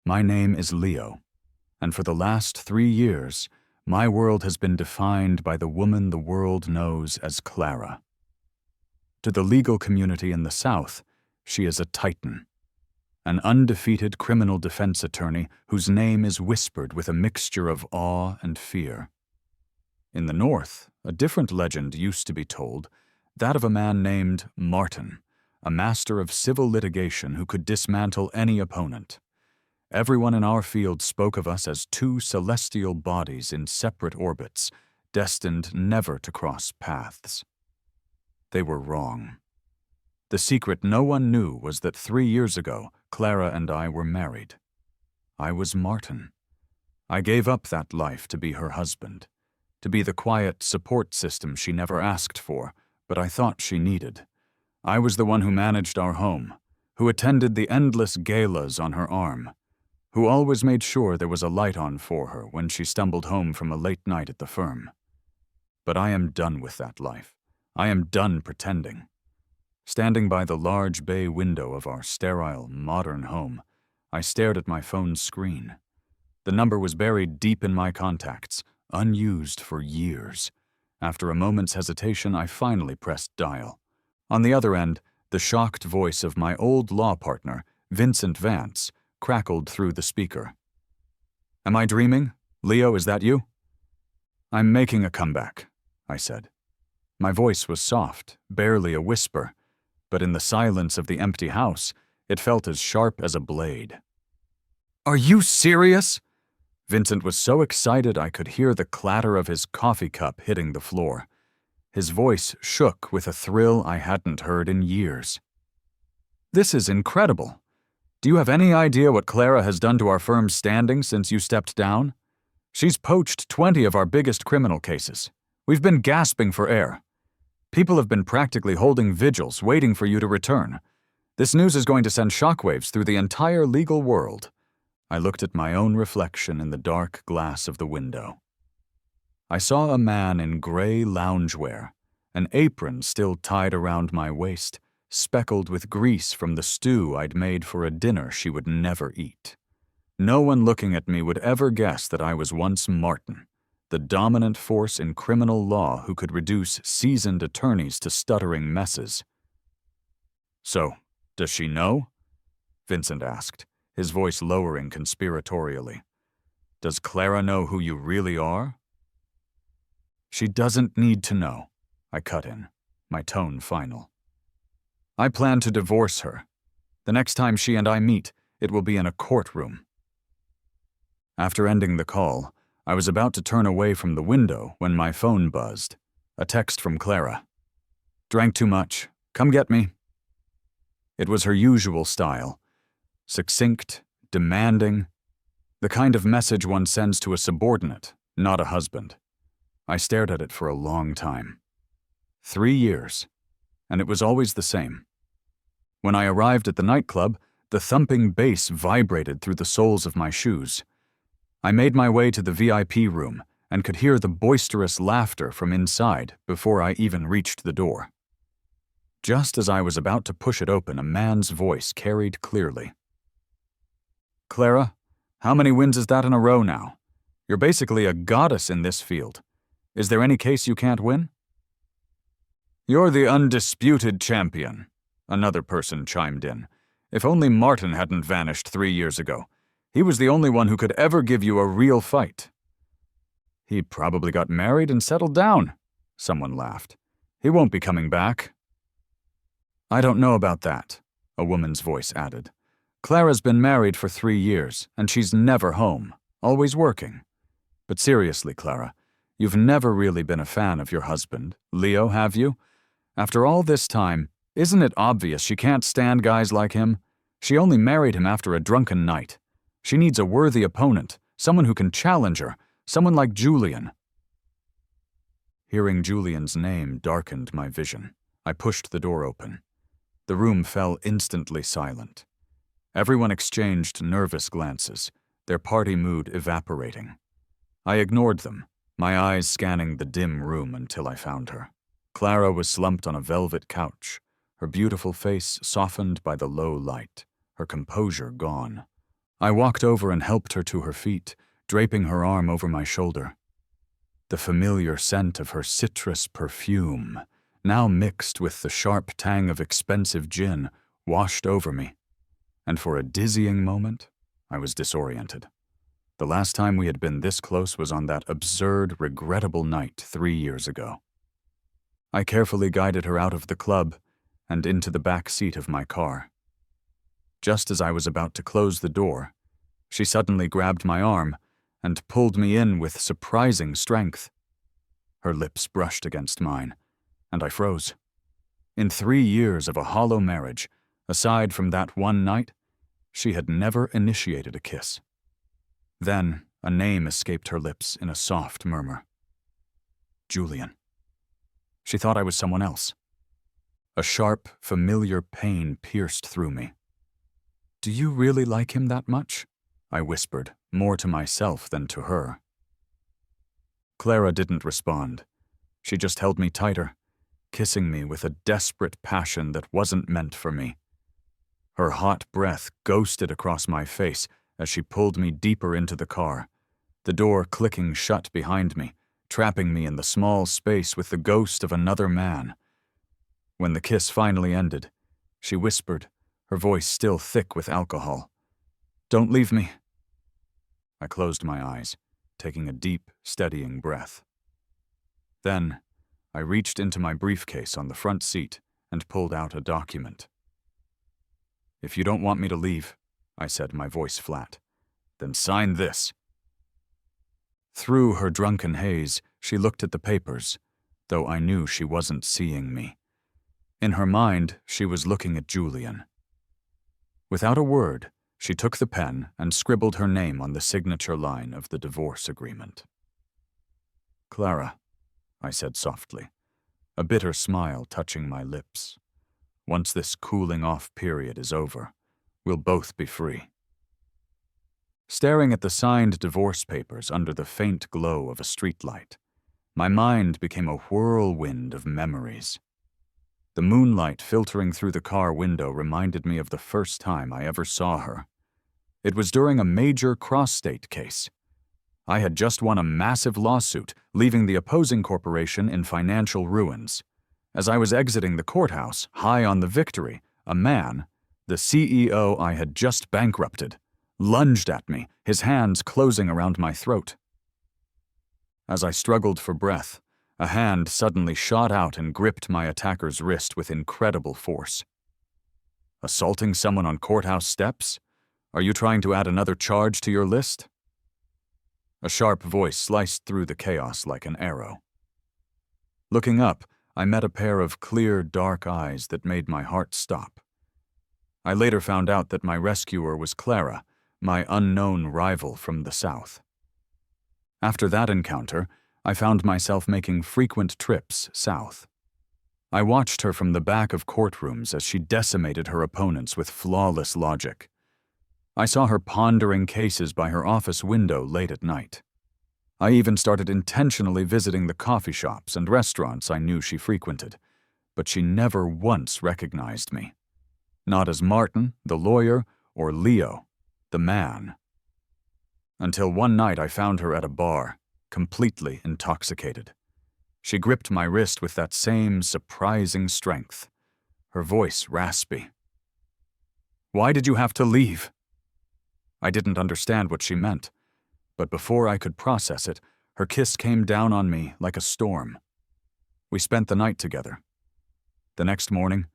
My name is Leo, and for the last 3 years, my world has been defined by the woman the world knows as Clara. To the legal community in the South, she is a titan, an undefeated criminal defense attorney whose name is whispered with a mixture of awe and fear. In the North, a different legend used to be told, that of a man named Martin, a master of civil litigation who could dismantle any opponent. Everyone in our field spoke of us as two celestial bodies in separate orbits, destined never to cross paths. They were wrong. The secret no one knew was that 3 years ago, Clara and I were married. I was Martin. I gave up that life to be her husband, to be the quiet support system she never asked for, but I thought she needed. I was the one who managed our home, who attended the endless galas on her arm, who always made sure there was a light on for her when she stumbled home from a late night at the firm. But I am done with that life. I am done pretending. Standing by the large bay window of our sterile, modern home, I stared at my phone's screen. The number was buried deep in my contacts, unused for years. After a moment's hesitation, I finally pressed dial. On the other end, the shocked voice of my old law partner, Vincent Vance, crackled through the speaker. "Am I dreaming? Leo, is that you?" "I'm making a comeback," I said. My voice was soft, barely a whisper, but in the silence of the empty house, it felt as sharp as a blade. "Are you serious?" Vincent was so excited I could hear the clatter of his coffee cup hitting the floor. His voice shook with a thrill I hadn't heard in years. "This is incredible. Do you have any idea what Clara has done to our firm's standing since you stepped down? She's poached 20 of our biggest criminal cases. We've been gasping for air. People have been practically holding vigils, waiting for you to return. This news is going to send shockwaves through the entire legal world." I looked at my own reflection in the dark glass of the window. I saw a man in gray loungewear, an apron still tied around my waist, speckled with grease from the stew I'd made for a dinner she would never eat. No one looking at me would ever guess that I was once Martin, the dominant force in criminal law who could reduce seasoned attorneys to stuttering messes. "So, does she know?" Vincent asked, his voice lowering conspiratorially. "Does Clara know who you really are?" "She doesn't need to know," I cut in, my tone final. "I plan to divorce her. The next time she and I meet, it will be in a courtroom." After ending the call, I was about to turn away from the window when my phone buzzed. A text from Clara. "Drank too much. Come get me." It was her usual style. Succinct, demanding, the kind of message one sends to a subordinate, not a husband. I stared at it for a long time. 3 years, and it was always the same. When I arrived at the nightclub, the thumping bass vibrated through the soles of my shoes. I made my way to the VIP room and could hear the boisterous laughter from inside before I even reached the door. Just as I was about to push it open, a man's voice carried clearly. "Clara, how many wins is that in a row now? You're basically a goddess in this field. Is there any case you can't win?" "You're the undisputed champion," another person chimed in. "If only Martin hadn't vanished 3 years ago. He was the only one who could ever give you a real fight." "He probably got married and settled down," someone laughed. "He won't be coming back." "I don't know about that," a woman's voice added. "Clara's been married for 3 years, and she's never home, always working. But seriously, Clara, you've never really been a fan of your husband, Leo, have you? After all this time, isn't it obvious she can't stand guys like him? She only married him after a drunken night. She needs a worthy opponent, someone who can challenge her, someone like Julian." Hearing Julian's name darkened my vision. I pushed the door open. The room fell instantly silent. Everyone exchanged nervous glances, their party mood evaporating. I ignored them, my eyes scanning the dim room until I found her. Clara was slumped on a velvet couch, her beautiful face softened by the low light, her composure gone. I walked over and helped her to her feet, draping her arm over my shoulder. The familiar scent of her citrus perfume, now mixed with the sharp tang of expensive gin, washed over me, and for a dizzying moment, I was disoriented. The last time we had been this close was on that absurd, regrettable night 3 years ago. I carefully guided her out of the club and into the back seat of my car. Just as I was about to close the door, she suddenly grabbed my arm and pulled me in with surprising strength. Her lips brushed against mine, and I froze. In 3 years of a hollow marriage, aside from that one night, she had never initiated a kiss. Then a name escaped her lips in a soft murmur. Julian. She thought I was someone else. A sharp, familiar pain pierced through me. "Do you really like him that much?" I whispered, more to myself than to her. Clara didn't respond. She just held me tighter, kissing me with a desperate passion that wasn't meant for me. Her hot breath ghosted across my face as she pulled me deeper into the car, the door clicking shut behind me, trapping me in the small space with the ghost of another man. When the kiss finally ended, she whispered, her voice still thick with alcohol, "Don't leave me." I closed my eyes, taking a deep, steadying breath. Then, I reached into my briefcase on the front seat and pulled out a document. "If you don't want me to leave," I said, my voice flat, "then sign this." Through her drunken haze, she looked at the papers, though I knew she wasn't seeing me. In her mind, she was looking at Julian. Without a word, she took the pen and scribbled her name on the signature line of the divorce agreement. "Clara," I said softly, a bitter smile touching my lips. "Once this cooling-off period is over, we'll both be free." Staring at the signed divorce papers under the faint glow of a streetlight, my mind became a whirlwind of memories. The moonlight filtering through the car window reminded me of the first time I ever saw her. It was during a major cross-state case. I had just won a massive lawsuit, leaving the opposing corporation in financial ruins. As I was exiting the courthouse, high on the victory, a man, the CEO I had just bankrupted, lunged at me, his hands closing around my throat. As I struggled for breath, a hand suddenly shot out and gripped my attacker's wrist with incredible force. "Assaulting someone on courthouse steps? Are you trying to add another charge to your list?" A sharp voice sliced through the chaos like an arrow. Looking up, I met a pair of clear, dark eyes that made my heart stop. I later found out that my rescuer was Clara, my unknown rival from the South. After that encounter, I found myself making frequent trips south. I watched her from the back of courtrooms as she decimated her opponents with flawless logic. I saw her pondering cases by her office window late at night. I even started intentionally visiting the coffee shops and restaurants I knew she frequented, but she never once recognized me. Not as Martin, the lawyer, or Leo, the man. Until one night I found her at a bar, completely intoxicated. She gripped my wrist with that same surprising strength, her voice raspy. "Why did you have to leave?" I didn't understand what she meant, but before I could process it, her kiss came down on me like a storm. We spent the night together. The next morning,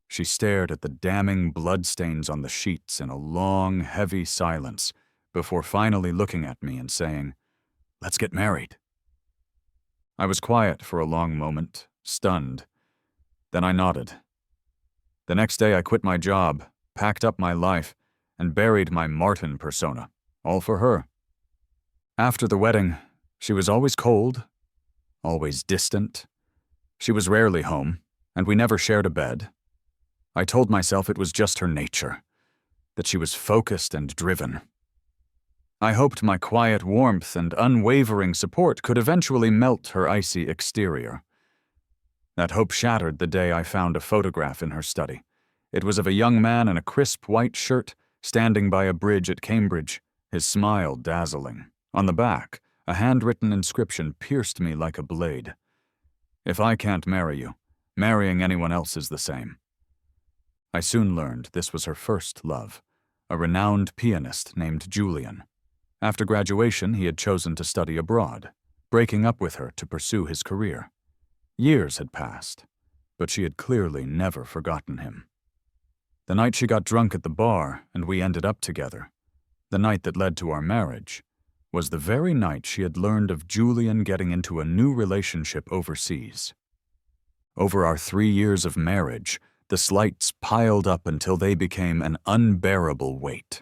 she stared at the damning bloodstains on the sheets in a long, heavy silence before finally looking at me and saying, "Let's get married." I was quiet for a long moment, stunned. Then I nodded. The next day I quit my job, packed up my life, and buried my Martin persona, all for her. After the wedding, she was always cold, always distant. She was rarely home, and we never shared a bed. I told myself it was just her nature, that she was focused and driven. I hoped my quiet warmth and unwavering support could eventually melt her icy exterior. That hope shattered the day I found a photograph in her study. It was of a young man in a crisp white shirt, standing by a bridge at Cambridge, his smile dazzling. On the back, a handwritten inscription pierced me like a blade. "If I can't marry you, marrying anyone else is the same." I soon learned this was her first love, a renowned pianist named Julian. After graduation, he had chosen to study abroad, breaking up with her to pursue his career. Years had passed, but she had clearly never forgotten him. The night she got drunk at the bar and we ended up together, the night that led to our marriage, was the very night she had learned of Julian getting into a new relationship overseas. Over our 3 years of marriage, the slights piled up until they became an unbearable weight.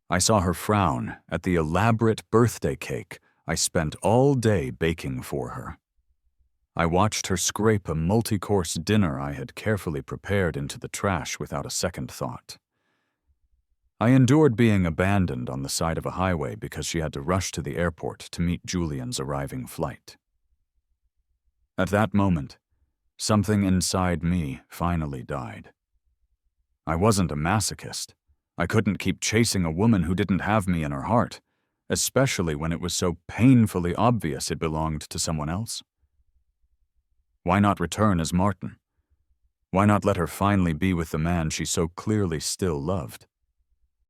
I saw her frown at the elaborate birthday cake I spent all day baking for her. I watched her scrape a multi-course dinner I had carefully prepared into the trash without a second thought. I endured being abandoned on the side of a highway because she had to rush to the airport to meet Julian's arriving flight. At that moment, something inside me finally died. I wasn't a masochist. I couldn't keep chasing a woman who didn't have me in her heart, especially when it was so painfully obvious it belonged to someone else. Why not return as Martin? Why not let her finally be with the man she so clearly still loved?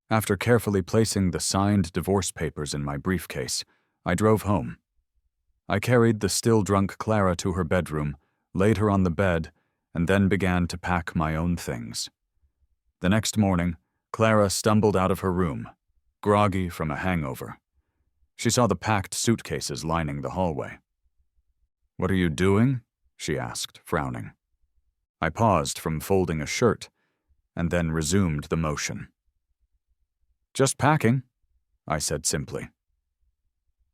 After carefully placing the signed divorce papers in my briefcase, I drove home. I carried the still-drunk Clara to her bedroom, laid her on the bed, and then began to pack my own things. The next morning, Clara stumbled out of her room, groggy from a hangover. She saw the packed suitcases lining the hallway. "What are you doing?" she asked, frowning. I paused from folding a shirt, and then resumed the motion. "Just packing," I said simply.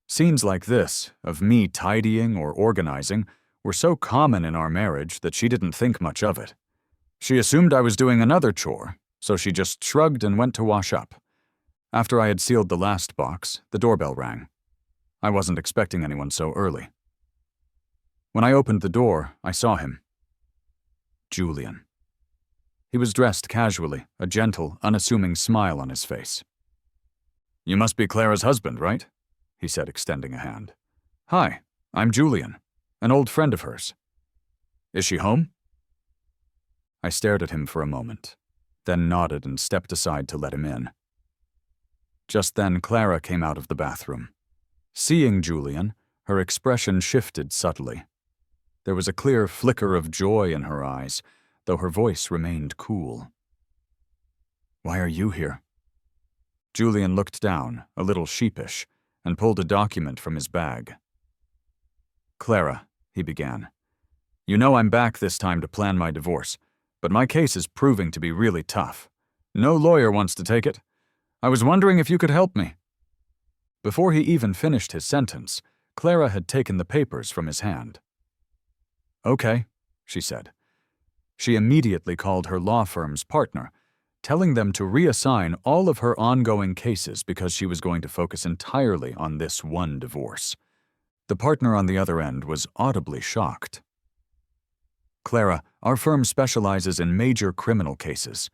Scenes like this, of me tidying or organizing, were so common in our marriage that she didn't think much of it. She assumed I was doing another chore, so she just shrugged and went to wash up. After I had sealed the last box, the doorbell rang. I wasn't expecting anyone so early. When I opened the door, I saw him. Julian. He was dressed casually, a gentle, unassuming smile on his face. "You must be Clara's husband, right?" he said, extending a hand. "Hi, I'm Julian, an old friend of hers. Is she home?" I stared at him for a moment, then nodded and stepped aside to let him in. Just then, Clara came out of the bathroom. Seeing Julian, her expression shifted subtly. There was a clear flicker of joy in her eyes, though her voice remained cool. "Why are you here?" Julian looked down, a little sheepish, and pulled a document from his bag. "Clara," he began, "you know I'm back this time to plan my divorce, but my case is proving to be really tough. No lawyer wants to take it. I was wondering if you could help me." Before he even finished his sentence, Clara had taken the papers from his hand. "Okay," she said. She immediately called her law firm's partner, telling them to reassign all of her ongoing cases because she was going to focus entirely on this one divorce. The partner on the other end was audibly shocked. "Clara, our firm specializes in major criminal cases.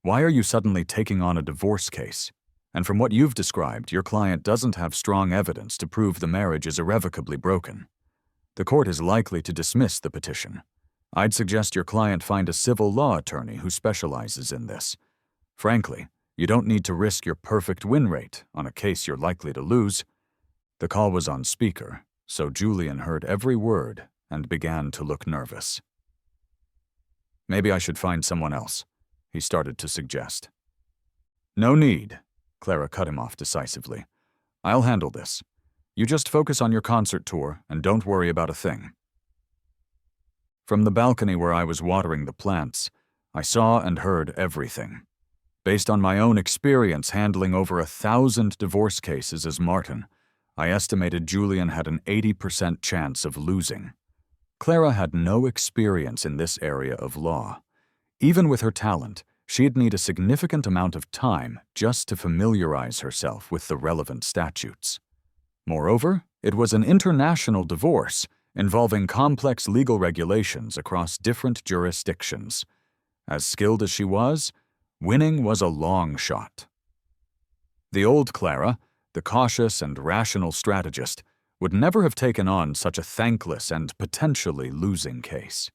Why are you suddenly taking on a divorce case? And from what you've described, your client doesn't have strong evidence to prove the marriage is irrevocably broken. The court is likely to dismiss the petition. I'd suggest your client find a civil law attorney who specializes in this. Frankly, you don't need to risk your perfect win rate on a case you're likely to lose." The call was on speaker, so Julian heard every word and began to look nervous. "Maybe I should find someone else," he started to suggest. "No need," Clara cut him off decisively. "I'll handle this. You just focus on your concert tour and don't worry about a thing." From the balcony where I was watering the plants, I saw and heard everything. Based on my own experience handling over 1,000 divorce cases as Martin, I estimated Julian had an 80% chance of losing. Clara had no experience in this area of law. Even with her talent, she'd need a significant amount of time just to familiarize herself with the relevant statutes. Moreover, it was an international divorce involving complex legal regulations across different jurisdictions. As skilled as she was, Winning was a long shot. The old Clara, the cautious and rational strategist, would never have taken on such a thankless and potentially losing case.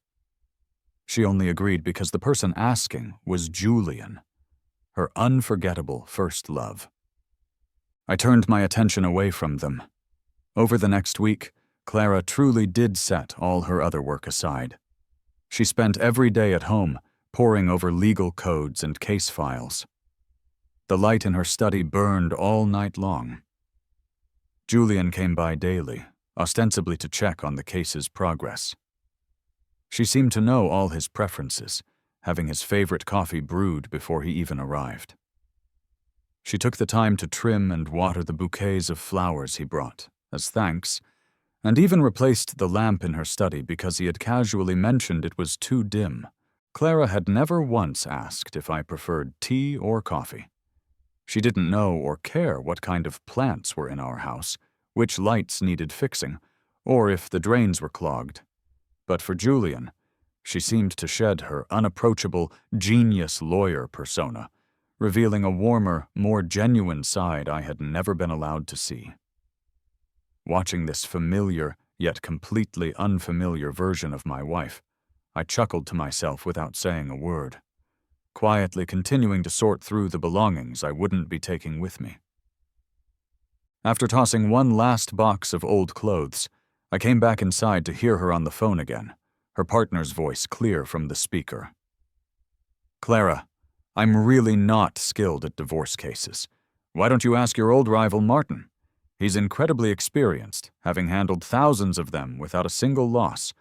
She only agreed because the person asking was Julian, her unforgettable first love. I turned my attention away from them. Over the next week, Clara truly did set all her other work aside. She spent every day at home, poring over legal codes and case files. The light in her study burned all night long. Julian came by daily, ostensibly to check on the case's progress. She seemed to know all his preferences, having his favorite coffee brewed before he even arrived. She took the time to trim and water the bouquets of flowers he brought, as thanks, and even replaced the lamp in her study because he had casually mentioned it was too dim. Clara had never once asked if I preferred tea or coffee. She didn't know or care what kind of plants were in our house, which lights needed fixing, or if the drains were clogged. But for Julian, she seemed to shed her unapproachable, genius lawyer persona, revealing a warmer, more genuine side I had never been allowed to see. Watching this familiar, yet completely unfamiliar version of my wife, I chuckled to myself without saying a word, quietly continuing to sort through the belongings I wouldn't be taking with me. After tossing one last box of old clothes, I came back inside to hear her on the phone again, her partner's voice clear from the speaker. "Clara, I'm really not skilled at divorce cases. Why don't you ask your old rival, Martin? He's incredibly experienced, having handled thousands of them without a single loss.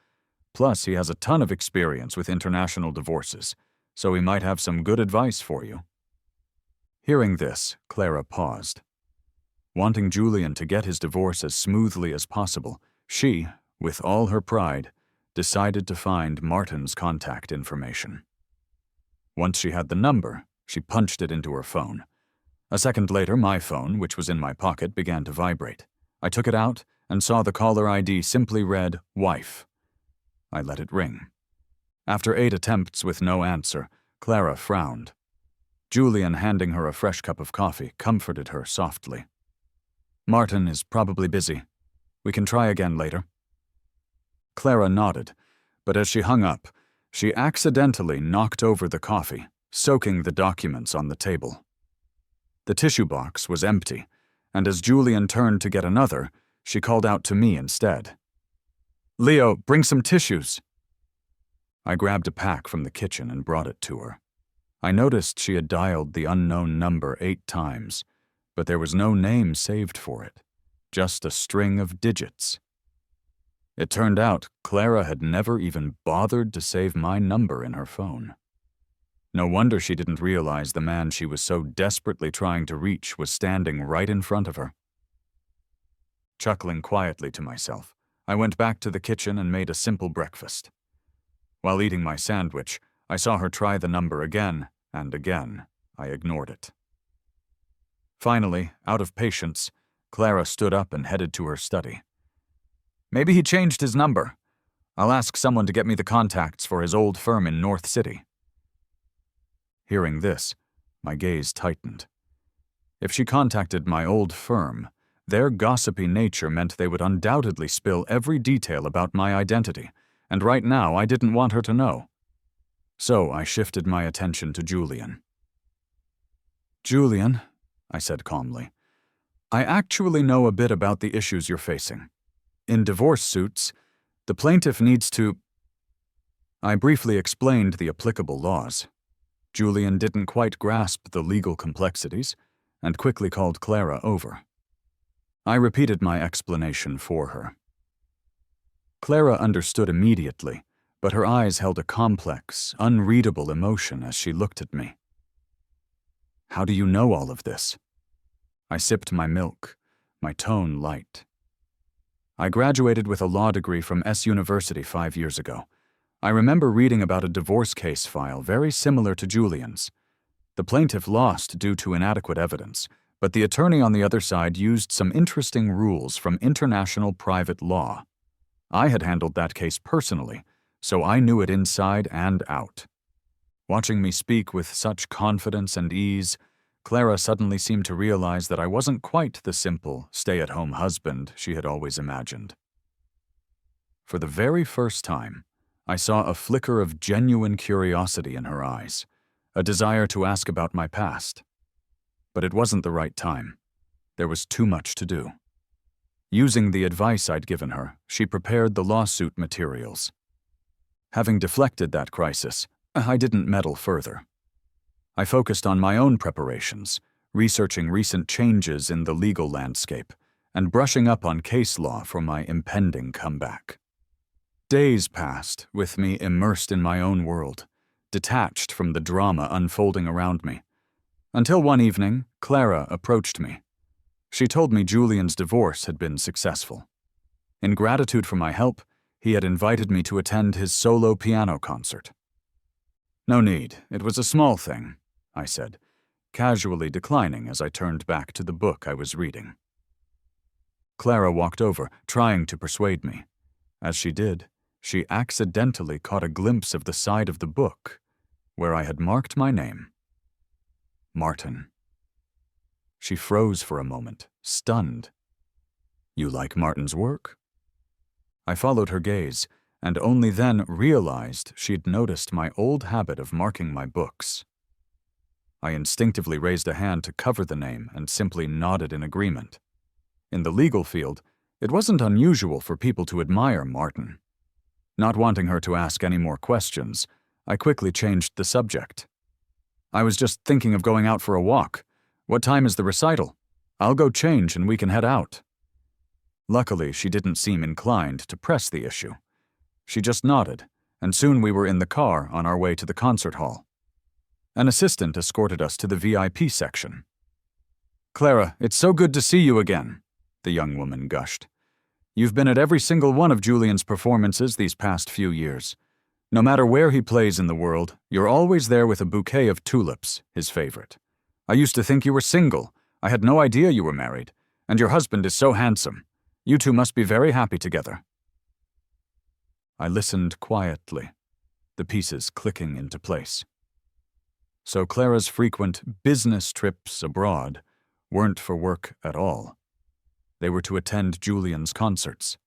Plus, he has a ton of experience with international divorces, so he might have some good advice for you." Hearing this, Clara paused. Wanting Julian to get his divorce as smoothly as possible, she, with all her pride, decided to find Martin's contact information. Once she had the number, she punched it into her phone. A second later, my phone, which was in my pocket, began to vibrate. I took it out and saw the caller ID simply read, "Wife." I let it ring. After 8 attempts with no answer, Clara frowned. Julian, handing her a fresh cup of coffee, comforted her softly. "Martin is probably busy. We can try again later." Clara nodded, but as she hung up, she accidentally knocked over the coffee, soaking the documents on the table. The tissue box was empty, and as Julian turned to get another, she called out to me instead. "Leo, bring some tissues." I grabbed a pack from the kitchen and brought it to her. I noticed she had dialed the unknown number 8 times, but there was no name saved for it, just a string of digits. It turned out Clara had never even bothered to save my number in her phone. No wonder she didn't realize the man she was so desperately trying to reach was standing right in front of her. Chuckling quietly to myself, I went back to the kitchen and made a simple breakfast. While eating my sandwich, I saw her try the number again, and again I ignored it. Finally, out of patience, Clara stood up and headed to her study. "Maybe he changed his number. I'll ask someone to get me the contacts for his old firm in North City." Hearing this, my gaze tightened. If she contacted my old firm, their gossipy nature meant they would undoubtedly spill every detail about my identity, and right now I didn't want her to know. So I shifted my attention to Julian. "Julian," I said calmly, "I actually know a bit about the issues you're facing. In divorce suits, the plaintiff needs to—" I briefly explained the applicable laws. Julian didn't quite grasp the legal complexities and quickly called Clara over. I repeated my explanation for her. Clara understood immediately, but her eyes held a complex, unreadable emotion as she looked at me. "How do you know all of this?" I sipped my milk, my tone light. "I graduated with a law degree from S University 5 years ago. I remember reading about a divorce case file very similar to Julian's. The plaintiff lost due to inadequate evidence, but the attorney on the other side used some interesting rules from international private law. I had handled that case personally, so I knew it inside and out. Watching me speak with such confidence and ease, Clara suddenly seemed to realize that I wasn't quite the simple, stay-at-home husband she had always imagined. For the very first time, I saw a flicker of genuine curiosity in her eyes, a desire to ask about my past. But it wasn't the right time. There was too much to do. Using the advice I'd given her, she prepared the lawsuit materials. Having deflected that crisis, I didn't meddle further. I focused on my own preparations, researching recent changes in the legal landscape, and brushing up on case law for my impending comeback. Days passed with me immersed in my own world, detached from the drama unfolding around me, until one evening, Clara approached me. She told me Julian's divorce had been successful. In gratitude for my help, he had invited me to attend his solo piano concert. "No need, it was a small thing," I said, casually declining as I turned back to the book I was reading. Clara walked over, trying to persuade me. As she did, she accidentally caught a glimpse of the side of the book, where I had marked my name. Martin. She froze for a moment, stunned. "You like Martin's work?" I followed her gaze, and only then realized she'd noticed my old habit of marking my books. I instinctively raised a hand to cover the name and simply nodded in agreement. In the legal field, it wasn't unusual for people to admire Martin. Not wanting her to ask any more questions, I quickly changed the subject. "I was just thinking of going out for a walk. What time is the recital? I'll go change and we can head out." Luckily, she didn't seem inclined to press the issue. She just nodded, and soon we were in the car on our way to the concert hall. An assistant escorted us to the VIP section. "Clara, it's so good to see you again," the young woman gushed. "You've been at every single one of Julian's performances these past few years. No matter where he plays in the world, you're always there with a bouquet of tulips, his favorite. I used to think you were single. I had no idea you were married. And your husband is so handsome. You two must be very happy together." I listened quietly, the pieces clicking into place. So Clara's frequent business trips abroad weren't for work at all. They were to attend Julian's concerts.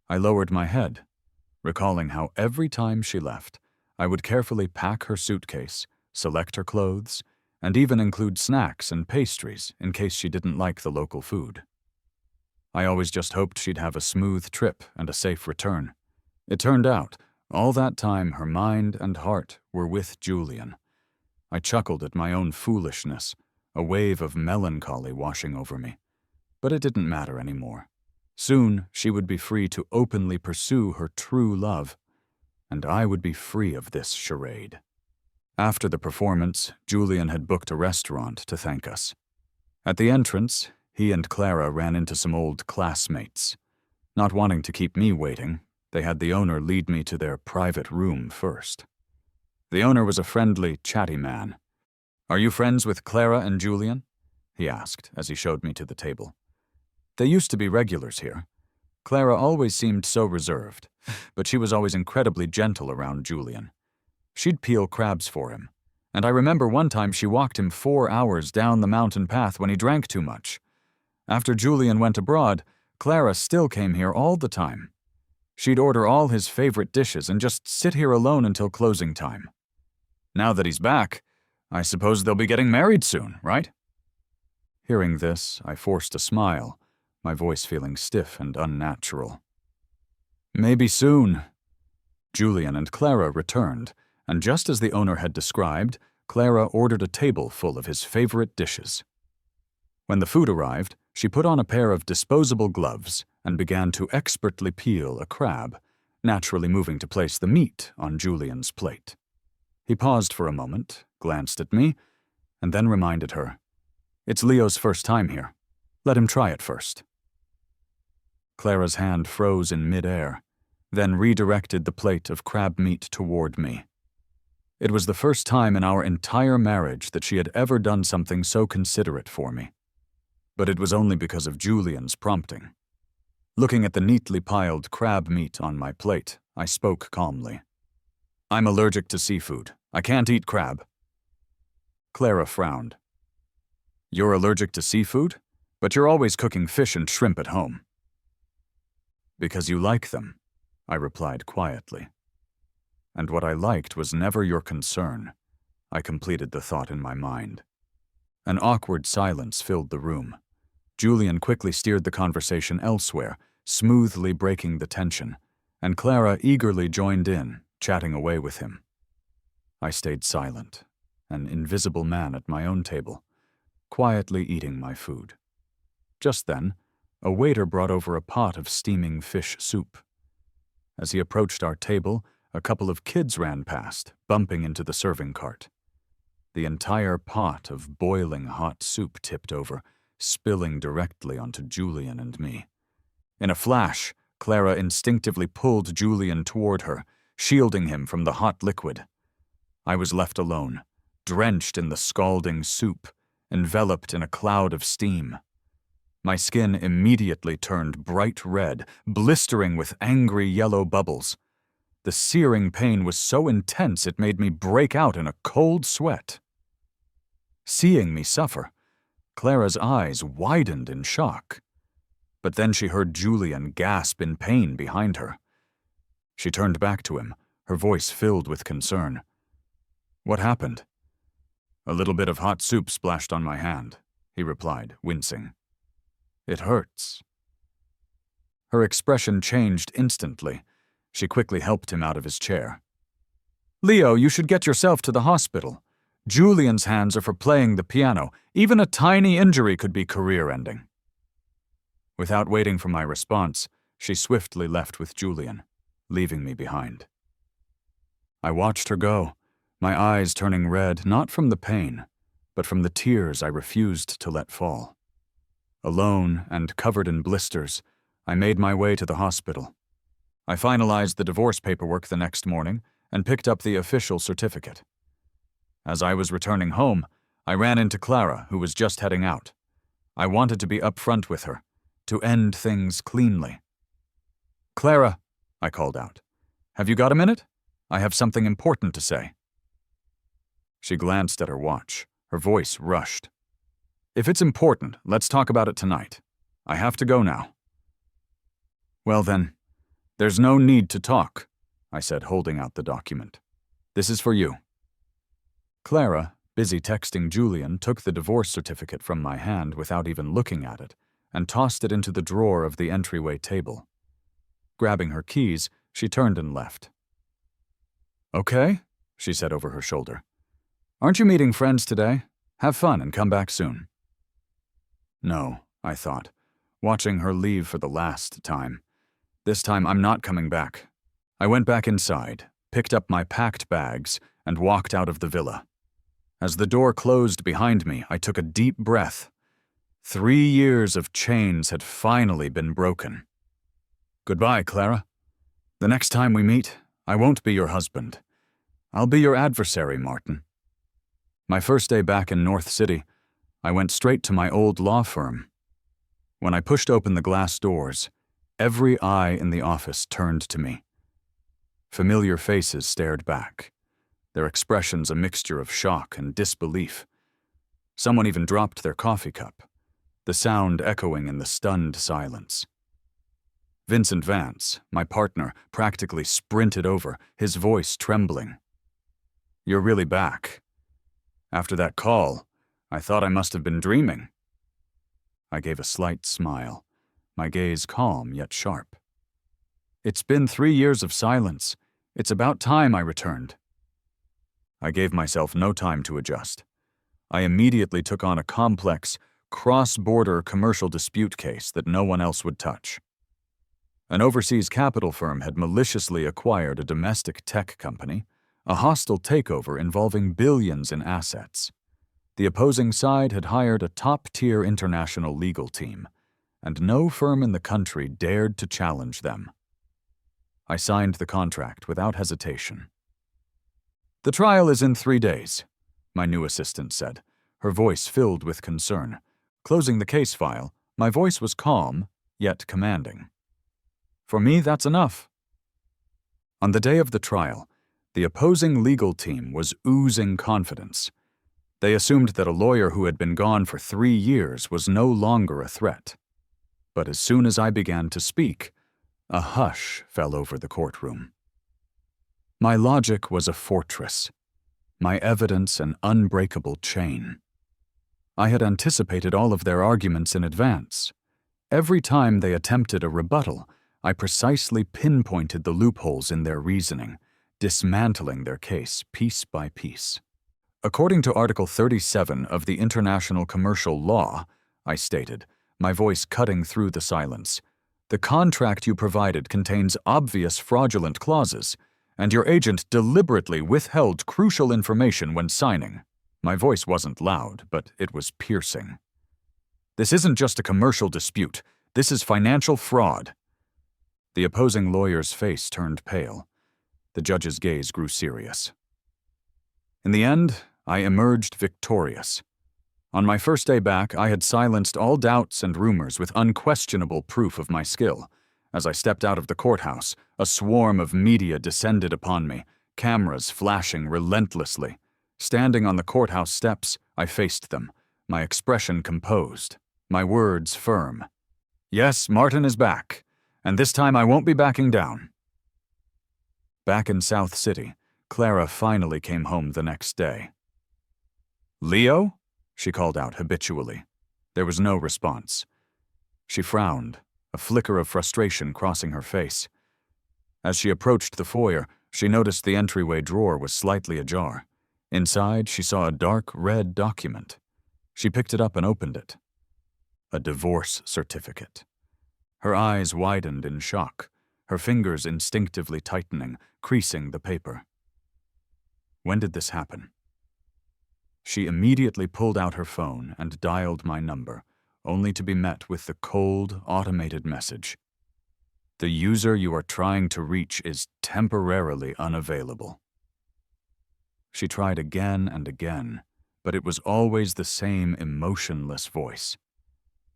I lowered my head, recalling how every time she left, I would carefully pack her suitcase, select her clothes, and even include snacks and pastries in case she didn't like the local food. I always just hoped she'd have a smooth trip and a safe return. It turned out, all that time her mind and heart were with Julian. I chuckled at my own foolishness, a wave of melancholy washing over me. But it didn't matter anymore. Soon she would be free to openly pursue her true love, and I would be free of this charade. After the performance, Julian had booked a restaurant to thank us. At the entrance, he and Clara ran into some old classmates. Not wanting to keep me waiting, they had the owner lead me to their private room first. The owner was a friendly, chatty man. "Are you friends with Clara and Julian?" he asked as he showed me to the table. They used to be regulars here. Clara always seemed so reserved, but she was always incredibly gentle around Julian. She'd peel crabs for him, and I remember one time she walked him 4 hours down the mountain path when he drank too much. After Julian went abroad, Clara still came here all the time. She'd order all his favorite dishes and just sit here alone until closing time. Now that he's back, I suppose they'll be getting married soon, right? Hearing this, I forced a smile, my voice feeling stiff and unnatural. "Maybe soon." Julian and Clara returned, and just as the owner had described, Clara ordered a table full of his favorite dishes. When the food arrived, she put on a pair of disposable gloves and began to expertly peel a crab, naturally moving to place the meat on Julian's plate. He paused for a moment, glanced at me, and then reminded her, "It's Leo's first time here. Let him try it first." Clara's hand froze in midair, then redirected the plate of crab meat toward me. It was the first time in our entire marriage that she had ever done something so considerate for me. But it was only because of Julian's prompting. Looking at the neatly piled crab meat on my plate, I spoke calmly. "I'm allergic to seafood. I can't eat crab. Clara frowned. You're allergic to seafood, but you're always cooking fish and shrimp at home. Because you like them, I replied quietly. And what I liked was never your concern, I completed the thought in my mind. An awkward silence filled the room. Julian quickly steered the conversation elsewhere, smoothly breaking the tension, and Clara eagerly joined in, chatting away with him. I stayed silent, an invisible man at my own table, quietly eating my food. Just then, a waiter brought over a pot of steaming fish soup. As he approached our table, a couple of kids ran past, bumping into the serving cart. The entire pot of boiling hot soup tipped over, spilling directly onto Julian and me. In a flash, Clara instinctively pulled Julian toward her, shielding him from the hot liquid. I was left alone, drenched in the scalding soup, enveloped in a cloud of steam. My skin immediately turned bright red, blistering with angry yellow bubbles. The searing pain was so intense it made me break out in a cold sweat. Seeing me suffer, Clara's eyes widened in shock. But then she heard Julian gasp in pain behind her. She turned back to him, her voice filled with concern. What happened? A little bit of hot soup splashed on my hand, he replied, wincing. It hurts. Her expression changed instantly. She quickly helped him out of his chair. Leo, you should get yourself to the hospital. Julian's hands are for playing the piano. Even a tiny injury could be career-ending. Without waiting for my response, she swiftly left with Julian, leaving me behind. I watched her go, my eyes turning red not from the pain, but from the tears I refused to let fall. Alone and covered in blisters, I made my way to the hospital. I finalized the divorce paperwork the next morning and picked up the official certificate. As I was returning home, I ran into Clara, who was just heading out. I wanted to be upfront with her, to end things cleanly. Clara, I called out, have you got a minute? I have something important to say. She glanced at her watch. Her voice rushed. If it's important, let's talk about it tonight. I have to go now. Well then, there's no need to talk, I said, holding out the document. This is for you. Clara, busy texting Julian, took the divorce certificate from my hand without even looking at it and tossed it into the drawer of the entryway table. Grabbing her keys, she turned and left. Okay, she said over her shoulder. Aren't you meeting friends today? Have fun and come back soon. No, I thought, watching her leave for the last time. This time I'm not coming back. I went back inside, picked up my packed bags, and walked out of the villa. As the door closed behind me, I took a deep breath. 3 years of chains had finally been broken. Goodbye, Clara. The next time we meet, I won't be your husband. I'll be your adversary, Martin. My first day back in North City, I went straight to my old law firm. When I pushed open the glass doors, every eye in the office turned to me. Familiar faces stared back, their expressions a mixture of shock and disbelief. Someone even dropped their coffee cup, the sound echoing in the stunned silence. Vincent Vance, my partner, practically sprinted over, his voice trembling. You're really back. After that call, I thought I must have been dreaming. I gave a slight smile, my gaze calm yet sharp. It's been 3 years of silence. It's about time I returned. I gave myself no time to adjust. I immediately took on a complex, cross-border commercial dispute case that no one else would touch. An overseas capital firm had maliciously acquired a domestic tech company, a hostile takeover involving billions in assets. The opposing side had hired a top-tier international legal team, and no firm in the country dared to challenge them. I signed the contract without hesitation. The trial is in 3 days, my new assistant said, her voice filled with concern. Closing the case file, my voice was calm, yet commanding. For me, that's enough. On the day of the trial, The opposing legal team was oozing confidence. They assumed that a lawyer who had been gone for 3 years was no longer a threat. But as soon as I began to speak, a hush fell over the courtroom. My logic was a fortress, my evidence an unbreakable chain. I had anticipated all of their arguments in advance. Every time they attempted a rebuttal, I precisely pinpointed the loopholes in their reasoning, dismantling their case piece by piece. According to Article 37 of the International Commercial Law, I stated, my voice cutting through the silence, the contract you provided contains obvious fraudulent clauses, and your agent deliberately withheld crucial information when signing. My voice wasn't loud, but it was piercing. This isn't just a commercial dispute. This is financial fraud. The opposing lawyer's face turned pale. The judge's gaze grew serious. In the end, I emerged victorious. On my first day back, I had silenced all doubts and rumors with unquestionable proof of my skill. As I stepped out of the courthouse, a swarm of media descended upon me, cameras flashing relentlessly. Standing on the courthouse steps, I faced them, my expression composed, my words firm. Yes, Martin is back, and this time I won't be backing down. Back in South City, Clara finally came home the next day. "Leo?" she called out habitually. There was no response. She frowned, a flicker of frustration crossing her face. As she approached the foyer, she noticed the entryway drawer was slightly ajar. Inside, she saw a dark red document. She picked it up and opened it. A divorce certificate. Her eyes widened in shock, her fingers instinctively tightening, creasing the paper. When did this happen? She immediately pulled out her phone and dialed my number, only to be met with the cold, automated message. The user you are trying to reach is temporarily unavailable. She tried again and again, but it was always the same emotionless voice.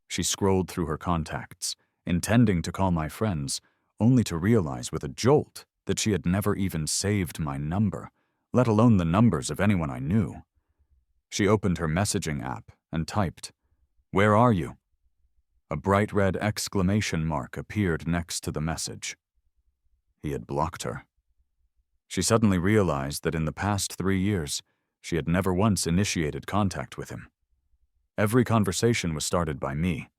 She scrolled through her contacts, intending to call my friends, only to realize with a jolt that she had never even saved my number, let alone the numbers of anyone I knew. She opened her messaging app and typed, "Where are you?" A bright red exclamation mark appeared next to the message. He had blocked her. She suddenly realized that in the past 3 years, she had never once initiated contact with him. Every conversation was started by me,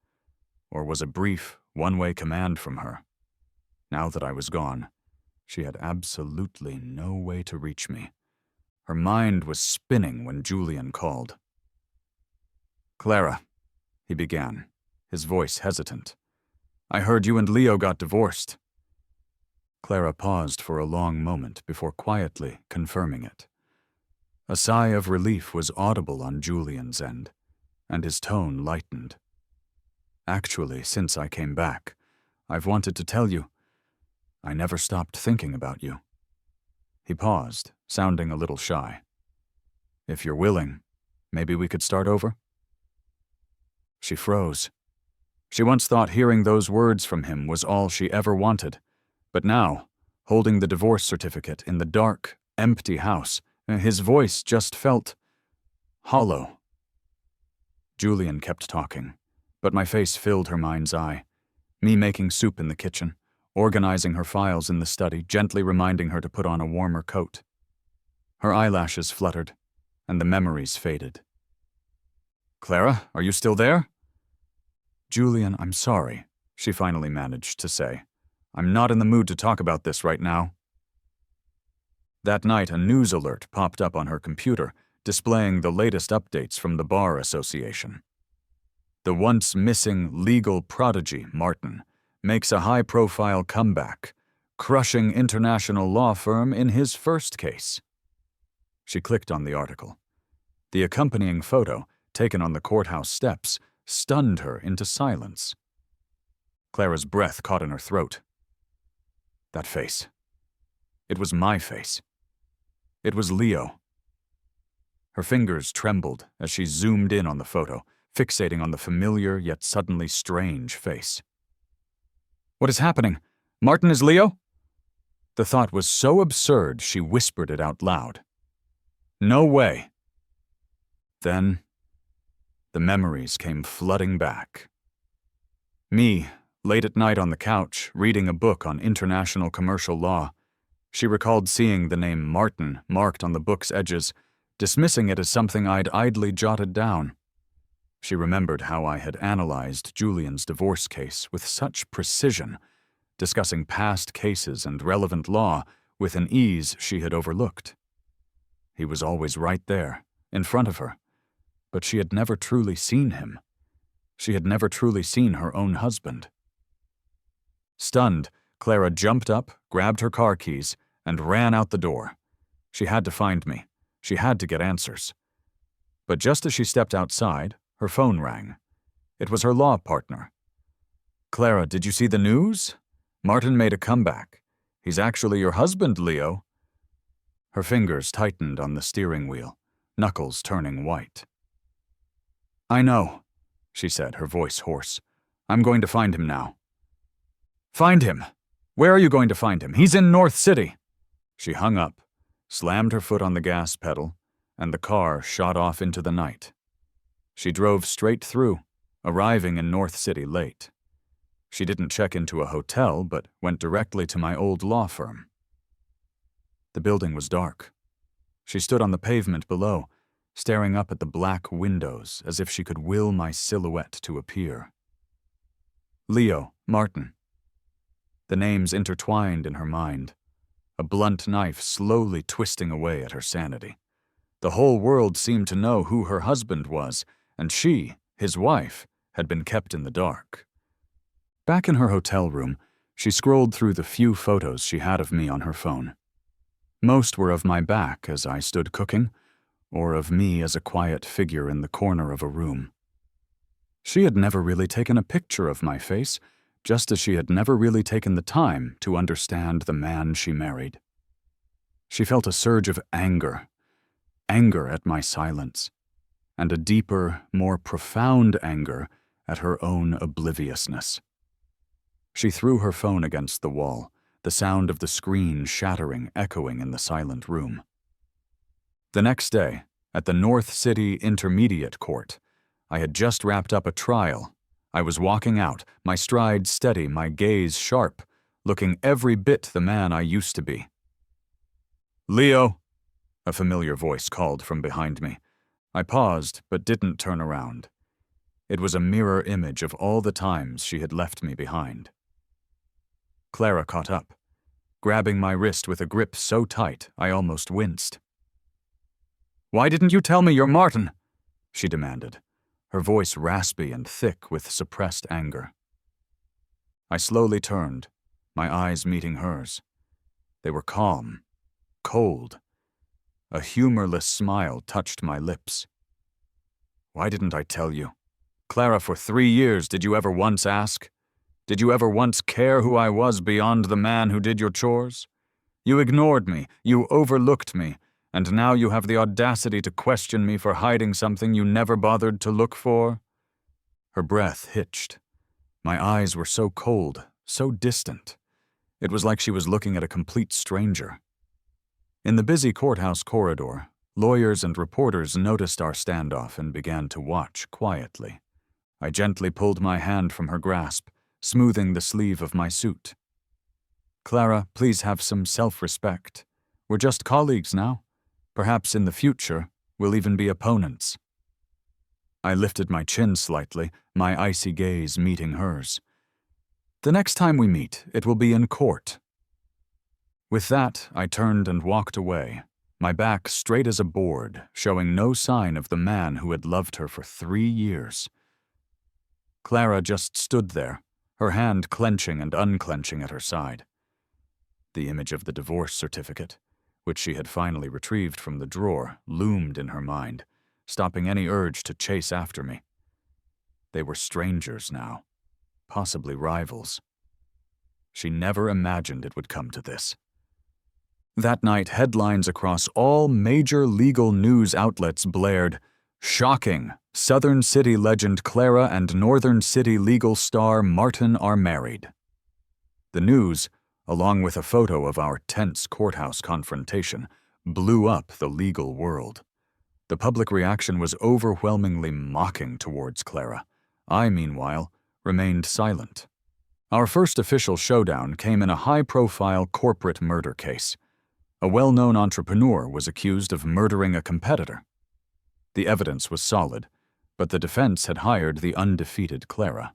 or was a brief, one-way command from her. Now that I was gone, she had absolutely no way to reach me. Her mind was spinning when Julian called. "Clara," he began, his voice hesitant. "I heard you and Leo got divorced." Clara paused for a long moment before quietly confirming it. A sigh of relief was audible on Julian's end, and his tone lightened. "Actually, since I came back, I've wanted to tell you, I never stopped thinking about you." He paused, sounding a little shy. "If you're willing, maybe we could start over?" She froze. She once thought hearing those words from him was all she ever wanted. But now, holding the divorce certificate in the dark, empty house, his voice just felt hollow. Julian kept talking, but my face filled her mind's eye. Me making soup in the kitchen, organizing her files in the study, gently reminding her to put on a warmer coat. Her eyelashes fluttered, and the memories faded. "Clara, are you still there?" "Julian, I'm sorry," she finally managed to say. "I'm not in the mood to talk about this right now." That night, a news alert popped up on her computer, displaying the latest updates from the Bar Association. The once missing legal prodigy, Martin, makes a high-profile comeback, crushing international law firm in his first case. She clicked on the article. The accompanying photo, taken on the courthouse steps, stunned her into silence. Clara's breath caught in her throat. That face. It was my face. It was Leo. Her fingers trembled as she zoomed in on the photo, fixating on the familiar yet suddenly strange face. "What is happening? Martin is Leo?" The thought was so absurd she whispered it out loud. No way. Then, the memories came flooding back. Me, late at night on the couch, reading a book on international commercial law. She recalled seeing the name Martin marked on the book's edges, dismissing it as something I'd idly jotted down. She remembered how I had analyzed Julian's divorce case with such precision, discussing past cases and relevant law with an ease she had overlooked. He was always right there, in front of her, but she had never truly seen him. She had never truly seen her own husband. Stunned, Clara jumped up, grabbed her car keys, and ran out the door. She had to find me. She had to get answers. But just as she stepped outside, her phone rang. It was her law partner. Clara, did you see the news? Martin made a comeback. He's actually your husband, Leo. Her fingers tightened on the steering wheel, knuckles turning white. I know, she said, her voice hoarse. I'm going to find him now. Find him? Where are you going to find him? He's in North City. She hung up, slammed her foot on the gas pedal, and the car shot off into the night. She drove straight through, arriving in North City late. She didn't check into a hotel, but went directly to my old law firm. The building was dark. She stood on the pavement below, staring up at the black windows as if she could will my silhouette to appear. Leo, Martin. The names intertwined in her mind, a blunt knife slowly twisting away at her sanity. The whole world seemed to know who her husband was, and she, his wife, had been kept in the dark. Back in her hotel room, she scrolled through the few photos she had of me on her phone. Most were of my back as I stood cooking, or of me as a quiet figure in the corner of a room. She had never really taken a picture of my face, just as she had never really taken the time to understand the man she married. She felt a surge of anger at my silence, and a deeper, more profound anger at her own obliviousness. She threw her phone against the wall, the sound of the screen shattering, echoing in the silent room. The next day, at the North City Intermediate Court, I had just wrapped up a trial. I was walking out, my stride steady, my gaze sharp, looking every bit the man I used to be. Leo, a familiar voice called from behind me. I paused, but didn't turn around. It was a mirror image of all the times she had left me behind. Clara caught up, grabbing my wrist with a grip so tight I almost winced. Why didn't you tell me you're Martin? She demanded, her voice raspy and thick with suppressed anger. I slowly turned, my eyes meeting hers. They were calm, cold. A humorless smile touched my lips. Why didn't I tell you? Clara, for 3 years, did you ever once ask? Did you ever once care who I was beyond the man who did your chores? You ignored me, you overlooked me, and now you have the audacity to question me for hiding something you never bothered to look for? Her breath hitched. My eyes were so cold, so distant. It was like she was looking at a complete stranger. In the busy courthouse corridor, lawyers and reporters noticed our standoff and began to watch quietly. I gently pulled my hand from her grasp, smoothing the sleeve of my suit. Clara, please have some self-respect. We're just colleagues now. Perhaps in the future, we'll even be opponents. I lifted my chin slightly, my icy gaze meeting hers. The next time we meet, it will be in court. With that, I turned and walked away, my back straight as a board, showing no sign of the man who had loved her for 3 years. Clara just stood there, her hand clenching and unclenching at her side. The image of the divorce certificate, which she had finally retrieved from the drawer, loomed in her mind, stopping any urge to chase after me. They were strangers now, possibly rivals. She never imagined it would come to this. That night, headlines across all major legal news outlets blared, "Shocking! Southern City legend Clara and Northern City legal star Martin are married." The news, along with a photo of our tense courthouse confrontation, blew up the legal world. The public reaction was overwhelmingly mocking towards Clara. I, meanwhile, remained silent. Our first official showdown came in a high-profile corporate murder case. A well-known entrepreneur was accused of murdering a competitor. The evidence was solid, but the defense had hired the undefeated Clara.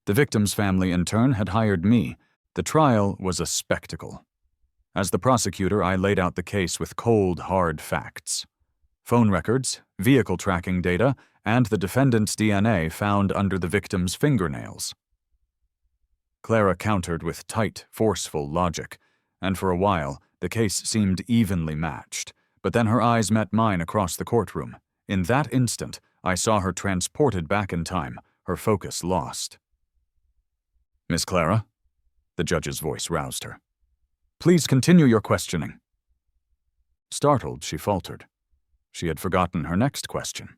The victim's family, in turn, had hired me. The trial was a spectacle. As the prosecutor, I laid out the case with cold, hard facts. Phone records, vehicle tracking data, and the defendant's DNA found under the victim's fingernails. Clara countered with tight, forceful logic, and for a while, the case seemed evenly matched, but then her eyes met mine across the courtroom. In that instant, I saw her transported back in time, her focus lost. "Miss Clara?" The judge's voice roused her. "Please continue your questioning." Startled, she faltered. She had forgotten her next question.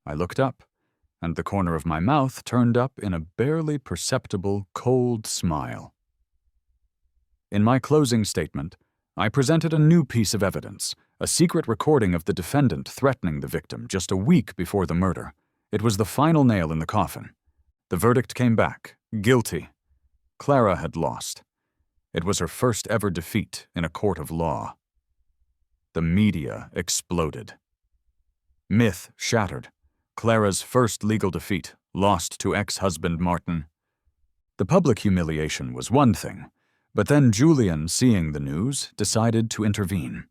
I looked up, and the corner of my mouth turned up in a barely perceptible, cold smile. In my closing statement, I presented a new piece of evidence, a secret recording of the defendant threatening the victim just a week before the murder. It was the final nail in the coffin. The verdict came back, guilty. Clara had lost. It was her first ever defeat in a court of law. The media exploded. Myth shattered. Clara's first legal defeat, lost to ex-husband Martin. The public humiliation was one thing, but then Julian, seeing the news, decided to intervene.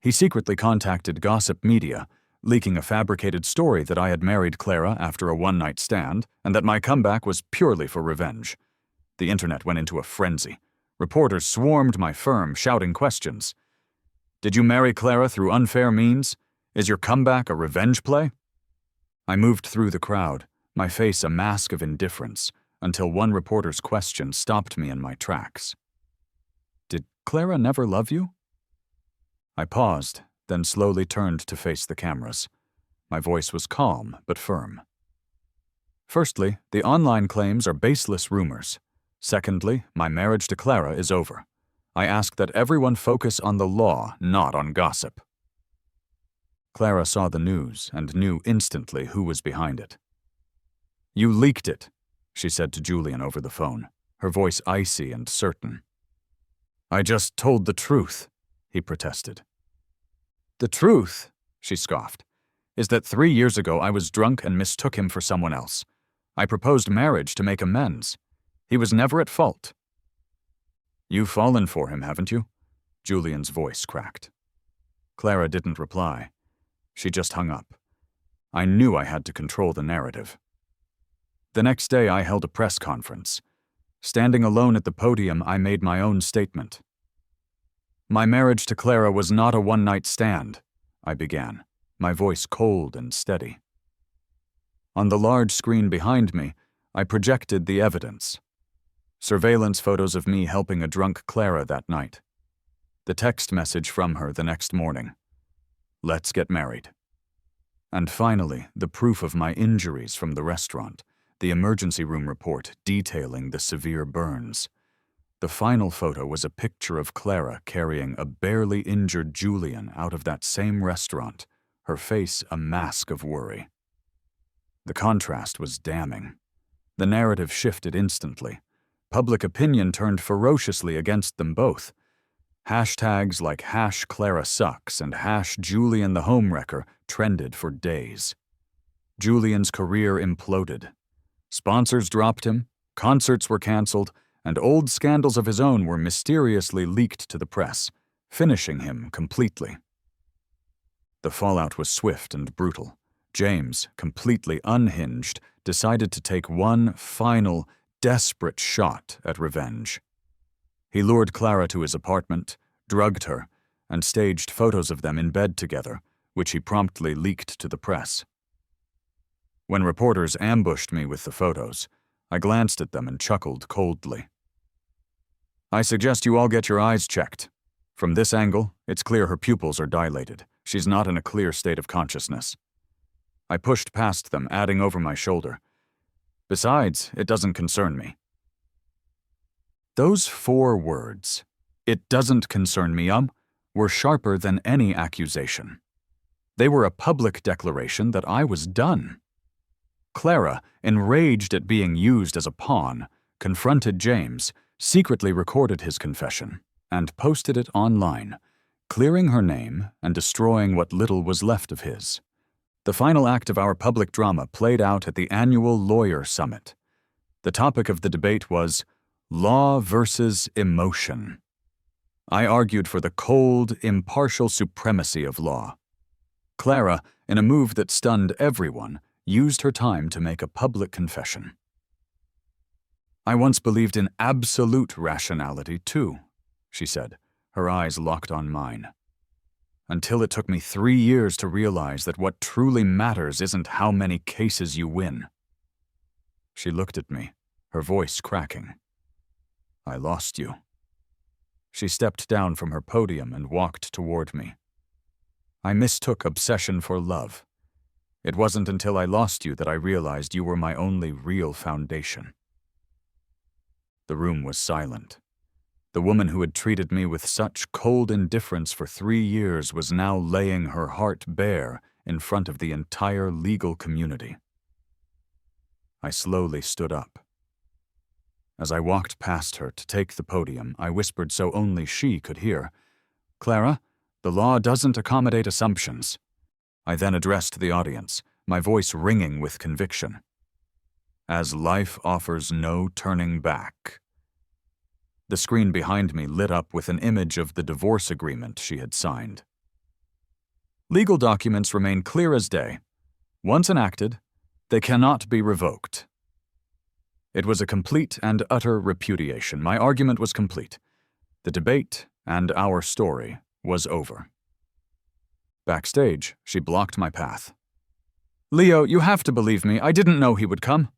He secretly contacted gossip media, leaking a fabricated story that I had married Clara after a one-night stand and that my comeback was purely for revenge. The internet went into a frenzy. Reporters swarmed my firm, shouting questions. "Did you marry Clara through unfair means? Is your comeback a revenge play?" I moved through the crowd, my face a mask of indifference, until one reporter's question stopped me in my tracks. "Did Clara never love you?" I paused, then slowly turned to face the cameras. My voice was calm but firm. "Firstly, the online claims are baseless rumors. Secondly, my marriage to Clara is over. I ask that everyone focus on the law, not on gossip." Clara saw the news and knew instantly who was behind it. "You leaked it," she said to Julian over the phone, her voice icy and certain. "I just told the truth," he protested. "The truth," she scoffed, "is that 3 years ago I was drunk and mistook him for someone else. I proposed marriage to make amends. He was never at fault." "You've fallen for him, haven't you?" Julian's voice cracked. Clara didn't reply. She just hung up. I knew I had to control the narrative. The next day I held a press conference. Standing alone at the podium, I made my own statement. "My marriage to Clara was not a one-night stand," I began, my voice cold and steady. On the large screen behind me, I projected the evidence. Surveillance photos of me helping a drunk Clara that night. The text message from her the next morning. "Let's get married." And finally, the proof of my injuries from the restaurant, the emergency room report detailing the severe burns. The final photo was a picture of Clara carrying a barely injured Julian out of that same restaurant, her face a mask of worry. The contrast was damning. The narrative shifted instantly. Public opinion turned ferociously against them both. Hashtags like #ClaraSucks and #Julian the Homewrecker trended for days. Julian's career imploded. Sponsors dropped him, concerts were canceled, and old scandals of his own were mysteriously leaked to the press, finishing him completely. The fallout was swift and brutal. James, completely unhinged, decided to take one final, desperate shot at revenge. He lured Clara to his apartment, drugged her, and staged photos of them in bed together, which he promptly leaked to the press. When reporters ambushed me with the photos, I glanced at them and chuckled coldly. "I suggest you all get your eyes checked. From this angle, it's clear her pupils are dilated. She's not in a clear state of consciousness." I pushed past them, adding over my shoulder, "Besides, it doesn't concern me." Those 4 words, "It doesn't concern me, were sharper than any accusation. They were a public declaration that I was done. Clara, enraged at being used as a pawn, confronted James, secretly recorded his confession, and posted it online, clearing her name and destroying what little was left of his. The final act of our public drama played out at the annual Lawyer Summit. The topic of the debate was law versus emotion. I argued for the cold, impartial supremacy of law. Clara, in a move that stunned everyone, used her time to make a public confession. "I once believed in absolute rationality, too," she said, her eyes locked on mine. "Until it took me 3 years to realize that what truly matters isn't how many cases you win." She looked at me, her voice cracking. "I lost you." She stepped down from her podium and walked toward me. "I mistook obsession for love. It wasn't until I lost you that I realized you were my only real foundation." The room was silent. The woman who had treated me with such cold indifference for 3 years was now laying her heart bare in front of the entire legal community. I slowly stood up. As I walked past her to take the podium, I whispered so only she could hear, "Clara, the law doesn't accommodate assumptions." I then addressed the audience, my voice ringing with conviction. "As life offers no turning back." The screen behind me lit up with an image of the divorce agreement she had signed. "Legal documents remain clear as day. Once enacted, they cannot be revoked." It was a complete and utter repudiation. My argument was complete. The debate and our story was over. Backstage, she blocked my path. "Leo, you have to believe me. I didn't know he would come."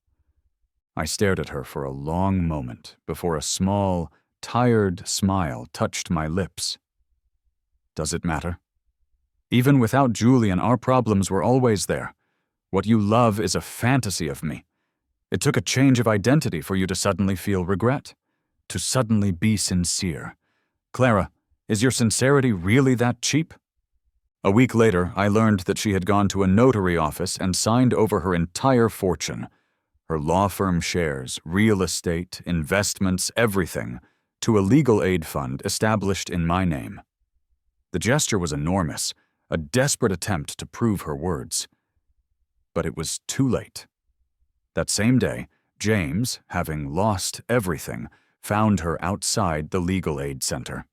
I stared at her for a long moment before a small, tired smile touched my lips. "Does it matter? Even without Julian, our problems were always there. What you love is a fantasy of me. It took a change of identity for you to suddenly feel regret, to suddenly be sincere. Clara, is your sincerity really that cheap?" A week later, I learned that she had gone to a notary office and signed over her entire fortune, her law firm shares, real estate, investments, everything, to a legal aid fund established in my name. The gesture was enormous, a desperate attempt to prove her words. But it was too late. That same day, James, having lost everything, found her outside the legal aid center.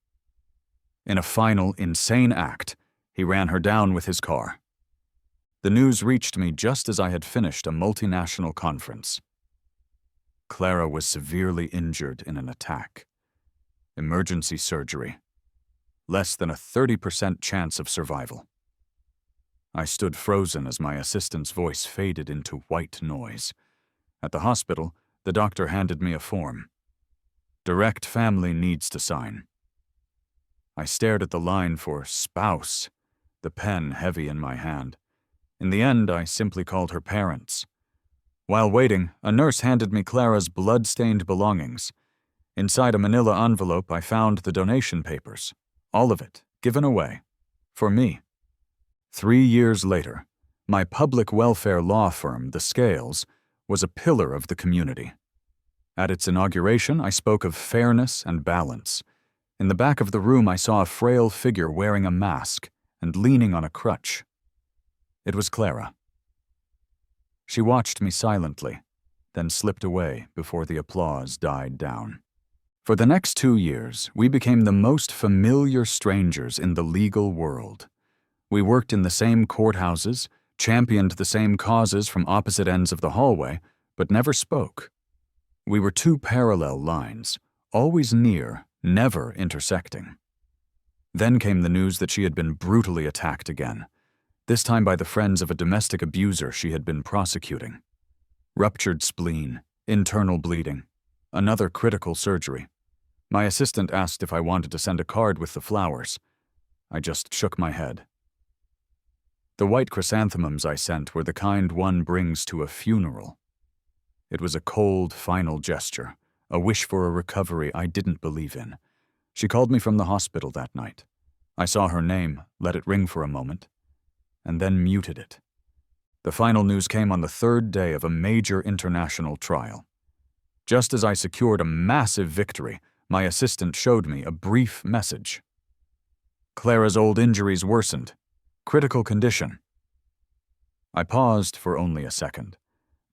In a final, insane act, he ran her down with his car. The news reached me just as I had finished a multinational conference. Clara was severely injured in an attack. Emergency surgery. Less than a 30% chance of survival. I stood frozen as my assistant's voice faded into white noise. At the hospital, the doctor handed me a form. "Direct family needs to sign." I stared at the line for spouse, the pen heavy in my hand. In the end, I simply called her parents. While waiting, a nurse handed me Clara's blood-stained belongings. Inside a manila envelope, I found the donation papers. All of it, given away. For me. 3 years later, my public welfare law firm, The Scales, was a pillar of the community. At its inauguration, I spoke of fairness and balance. In the back of the room, I saw a frail figure wearing a mask and leaning on a crutch. It was Clara. She watched me silently, then slipped away before the applause died down. For the next 2 years, we became the most familiar strangers in the legal world. We worked in the same courthouses, championed the same causes from opposite ends of the hallway, but never spoke. We were 2 parallel lines, always near, never intersecting. Then came the news that she had been brutally attacked again, this time by the friends of a domestic abuser she had been prosecuting. Ruptured spleen, internal bleeding, another critical surgery. My assistant asked if I wanted to send a card with the flowers. I just shook my head. The white chrysanthemums I sent were the kind one brings to a funeral. It was a cold, final gesture, a wish for a recovery I didn't believe in. She called me from the hospital that night. I saw her name, let it ring for a moment, and then muted it. The final news came on the third day of a major international trial. Just as I secured a massive victory, my assistant showed me a brief message. Clara's old injuries worsened. Critical condition. I paused for only a second,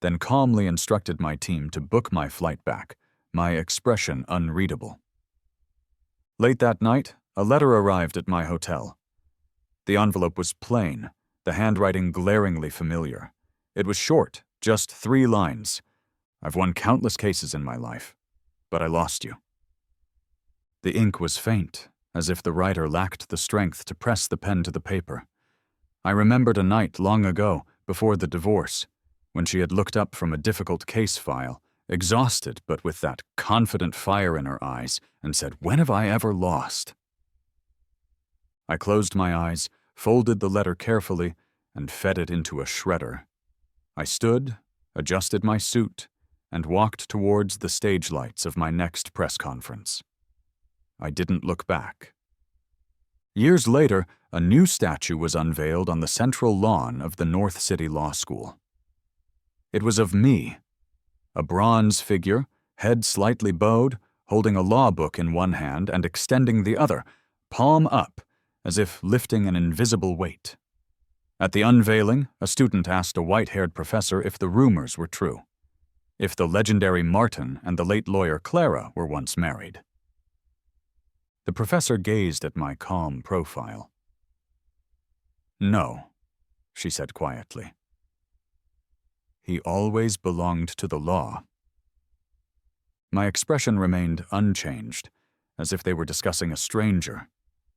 then calmly instructed my team to book my flight back, my expression unreadable. Late that night, a letter arrived at my hotel. The envelope was plain, the handwriting glaringly familiar. It was short, just 3 lines. I've won countless cases in my life, but I lost you. The ink was faint, as if the writer lacked the strength to press the pen to the paper. I remembered a night long ago, before the divorce, when she had looked up from a difficult case file, exhausted but with that confident fire in her eyes, and said, "When have I ever lost?" I closed my eyes, folded the letter carefully, and fed it into a shredder. I stood, adjusted my suit, and walked towards the stage lights of my next press conference. I didn't look back. Years later, a new statue was unveiled on the central lawn of the North City Law School. It was of me, a bronze figure, head slightly bowed, holding a law book in one hand and extending the other, palm up, as if lifting an invisible weight. At the unveiling, a student asked a white-haired professor if the rumors were true, if the legendary Martin and the late lawyer Clara were once married. The professor gazed at my calm profile. "No," she said quietly. "He always belonged to the law." My expression remained unchanged, as if they were discussing a stranger.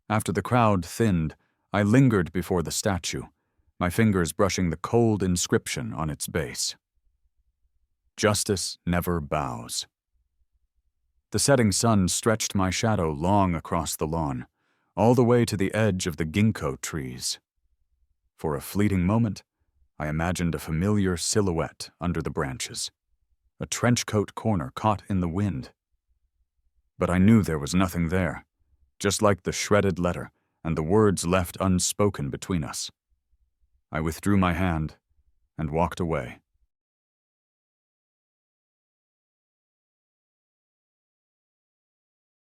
After the crowd thinned, I lingered before the statue, my fingers brushing the cold inscription on its base. "Justice never bows." The setting sun stretched my shadow long across the lawn, all the way to the edge of the ginkgo trees. For a fleeting moment, I imagined a familiar silhouette under the branches, a trenchcoat corner caught in the wind. But I knew there was nothing there, just like the shredded letter and the words left unspoken between us. I withdrew my hand and walked away.